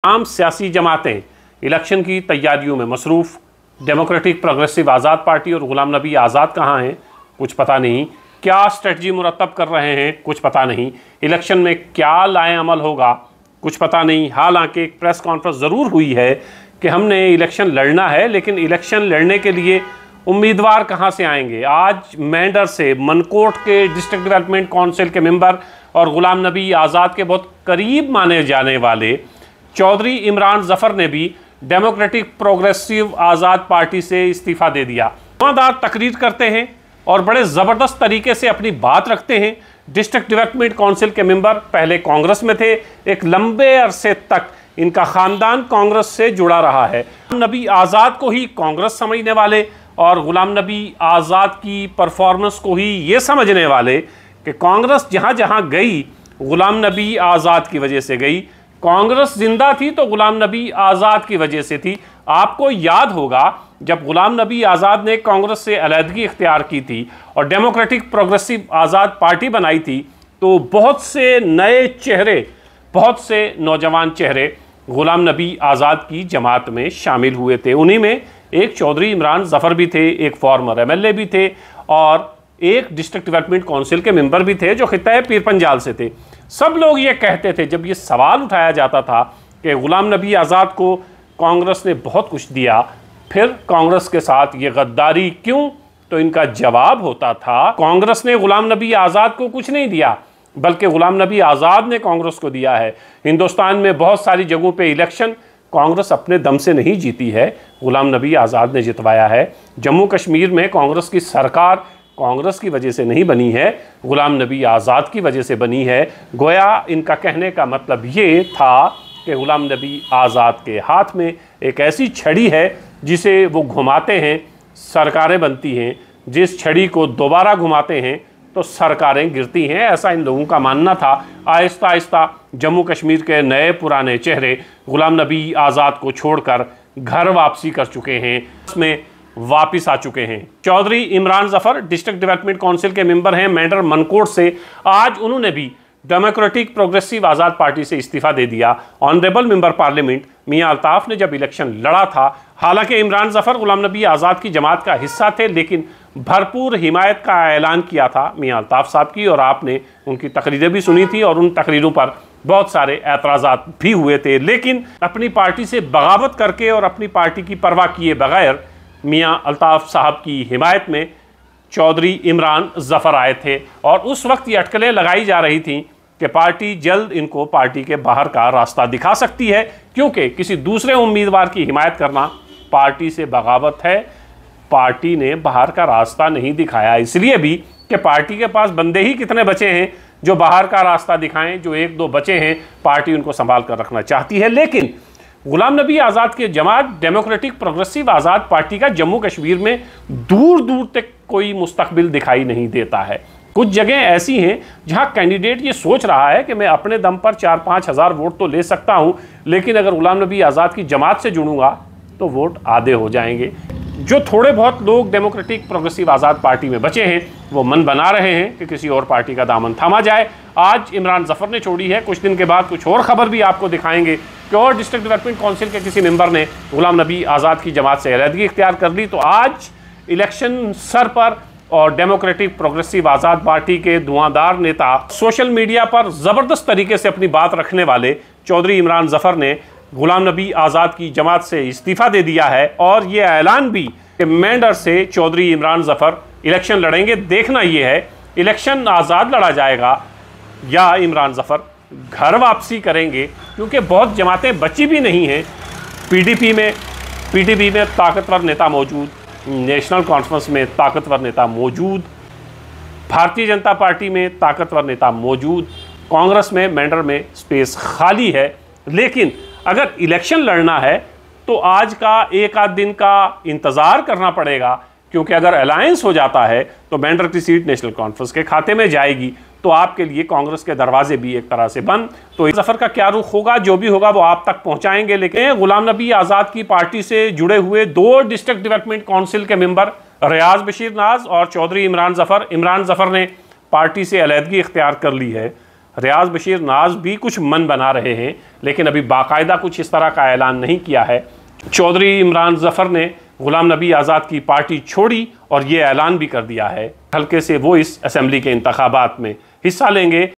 आम सियासी जमातें इलेक्शन की तैयारियों में मसरूफ़। डेमोक्रेटिक प्रोग्रेसिव आज़ाद पार्टी और गुलाम नबी आज़ाद कहाँ हैं, कुछ पता नहीं। क्या स्ट्रेटजी मुरतब कर रहे हैं, कुछ पता नहीं। इलेक्शन में क्या लाए अमल होगा, कुछ पता नहीं। हालांकि एक प्रेस कॉन्फ्रेंस ज़रूर हुई है कि हमने इलेक्शन लड़ना है, लेकिन इलेक्शन लड़ने के लिए उम्मीदवार कहाँ से आएंगे। आज मेंढर से मनकोट के डिस्ट्रिक्ट डेवलपमेंट काउंसिल के मेंबर और गुलाम नबी आज़ाद के बहुत करीब माने जाने वाले चौधरी इमरान ज़फ़र ने भी डेमोक्रेटिक प्रोग्रेसिव आज़ाद पार्टी से इस्तीफ़ा दे दिया। ईमानदार तकरीर करते हैं और बड़े ज़बरदस्त तरीके से अपनी बात रखते हैं। डिस्ट्रिक्ट डेवलपमेंट काउंसिल के मेंबर पहले कांग्रेस में थे, एक लंबे अरसे तक इनका ख़ानदान कांग्रेस से जुड़ा रहा है। नबी आज़ाद को ही कांग्रेस समझने वाले और गुलाम नबी आज़ाद की परफॉर्मेंस को ही ये समझने वाले कि कांग्रेस जहाँ जहाँ गई गुलाम नबी आज़ाद की वजह से गई। कांग्रेस जिंदा थी तो गुलाम नबी आज़ाद की वजह से थी। आपको याद होगा जब गुलाम नबी आज़ाद ने कांग्रेस से अलहदगी इख्तियार की थी और डेमोक्रेटिक प्रोग्रेसिव आज़ाद पार्टी बनाई थी, तो बहुत से नए चेहरे, बहुत से नौजवान चेहरे गुलाम नबी आज़ाद की जमात में शामिल हुए थे। उन्हीं में एक चौधरी इमरान ज़फ़र भी थे, एक फॉर्मर MLA भी थे और एक डिस्ट्रिक्ट डेवलपमेंट काउंसिल के मेंबर भी थे जो खित्ता पीर पंजाल से थे। सब लोग ये कहते थे, जब ये सवाल उठाया जाता था कि गुलाम नबी आज़ाद को कांग्रेस ने बहुत कुछ दिया, फिर कांग्रेस के साथ ये गद्दारी क्यों, तो इनका जवाब होता था कांग्रेस ने गुलाम नबी आज़ाद को कुछ नहीं दिया, बल्कि गुलाम नबी आज़ाद ने कांग्रेस को दिया है। हिंदुस्तान में बहुत सारी जगहों पे इलेक्शन कांग्रेस अपने दम से नहीं जीती है, गुलाम नबी आज़ाद ने जितवाया है। जम्मू कश्मीर में कांग्रेस की सरकार कांग्रेस की वजह से नहीं बनी है, गुलाम नबी आज़ाद की वजह से बनी है। गोया इनका कहने का मतलब ये था कि गुलाम नबी आज़ाद के हाथ में एक ऐसी छड़ी है जिसे वो घुमाते हैं, सरकारें बनती हैं। जिस छड़ी को दोबारा घुमाते हैं तो सरकारें गिरती हैं, ऐसा इन लोगों का मानना था। आहिस्ता आहिस्ता जम्मू कश्मीर के नए पुराने चेहरे गुलाम नबी आज़ाद को छोड़कर घर वापसी कर चुके हैं, उसमें वापिस आ चुके हैं। Chaudhary Imran Zafar district development council के मेंबर हैं मेंढर मनकोट से। आज उन्होंने भी डेमोक्रेटिक प्रोग्रेसिव आज़ाद पार्टी से इस्तीफ़ा दे दिया। ऑनरेबल मेंबर पार्लियामेंट मियां अल्ताफ़ ने जब इलेक्शन लड़ा था, हालांकि इमरान ज़फ़र गुलाम नबी आज़ाद की जमात का हिस्सा थे, लेकिन भरपूर हिमायत का ऐलान किया था मियां अल्ताफ़ साहब की, और आपने उनकी तकरीरें भी सुनी थी और उन तकरीरों पर बहुत सारे एतराज़ात भी हुए थे। लेकिन अपनी पार्टी से बगावत करके और अपनी पार्टी की परवाह किए बगैर मियां अल्ताफ़ साहब की हिमायत में चौधरी इमरान ज़फ़र आए थे और उस वक्त ये अटकलें लगाई जा रही थीं कि पार्टी जल्द इनको पार्टी के बाहर का रास्ता दिखा सकती है, क्योंकि किसी दूसरे उम्मीदवार की हिमायत करना पार्टी से बगावत है। पार्टी ने बाहर का रास्ता नहीं दिखाया, इसलिए भी कि पार्टी के पास बंदे ही कितने बचे हैं जो बाहर का रास्ता दिखाएं। जो एक दो बचे हैं, पार्टी उनको संभाल कर रखना चाहती है। लेकिन गुलाम नबी आज़ाद के जमात डेमोक्रेटिक प्रोग्रेसिव आज़ाद पार्टी का जम्मू कश्मीर में दूर दूर तक कोई मुस्तकबिल दिखाई नहीं देता है। कुछ जगह ऐसी हैं जहां कैंडिडेट ये सोच रहा है कि मैं अपने दम पर 4-5 हज़ार वोट तो ले सकता हूं, लेकिन अगर गुलाम नबी आज़ाद की जमात से जुड़ूंगा तो वोट आधे हो जाएंगे। जो थोड़े बहुत लोग डेमोक्रेटिक प्रोग्रेसिव आज़ाद पार्टी में बचे हैं, वो मन बना रहे हैं कि किसी और पार्टी का दामन थामा जाए। आज इमरान ज़फ़र ने छोड़ी है, कुछ दिन के बाद कुछ और ख़बर भी आपको दिखाएंगे कि और डिस्ट्रिक्ट डेवलपमेंट काउंसिल के किसी मेंबर ने गुलाम नबी आज़ाद की जमात से अलहदगी इख्तियार कर ली। तो आज इलेक्शन सर पर और डेमोक्रेटिक प्रोग्रेसिव आज़ाद पार्टी के धुआंधार नेता, सोशल मीडिया पर ज़बरदस्त तरीके से अपनी बात रखने वाले चौधरी इमरान ज़फ़र ने गुलाम नबी आज़ाद की जमात से इस्तीफ़ा दे दिया है और ये ऐलान भी कि मेंढर से चौधरी इमरान ज़फ़र इलेक्शन लड़ेंगे। देखना ये है इलेक्शन आज़ाद लड़ा जाएगा या इमरान ज़फ़र घर वापसी करेंगे, क्योंकि बहुत जमातें बची भी नहीं हैं। PDP में ताकतवर नेता मौजूद, नेशनल कॉन्फ्रेंस में ताकतवर नेता मौजूद, भारतीय जनता पार्टी में ताकतवर नेता मौजूद, कांग्रेस में मेंढर में स्पेस खाली है। लेकिन अगर इलेक्शन लड़ना है तो आज का एक आध दिन का इंतज़ार करना पड़ेगा, क्योंकि अगर अलायंस हो जाता है तो मेंढर की सीट नेशनल कॉन्फ्रेंस के खाते में जाएगी, तो आपके लिए कांग्रेस के दरवाजे भी एक तरह से बंद। तो इस ज़फ़र का क्या रुख होगा, जो भी होगा वो आप तक पहुंचाएंगे। लेकिन गुलाम नबी आज़ाद की पार्टी से जुड़े हुए 2 डिस्ट्रिक्ट डेवलपमेंट काउंसिल के मेंबर रियाज बशीर नाज और चौधरी इमरान ज़फ़र ने पार्टी से अलहदगी इख्तियार कर ली है। रियाज बशीर नाज भी कुछ मन बना रहे हैं, लेकिन अभी बाकायदा कुछ इस तरह का ऐलान नहीं किया है। चौधरी इमरान जफ़र ने गुलाम नबी आज़ाद की पार्टी छोड़ी और ये ऐलान भी कर दिया है हल्के से वो इस असेंबली के इंतखाबात में हिस्सा लेंगे।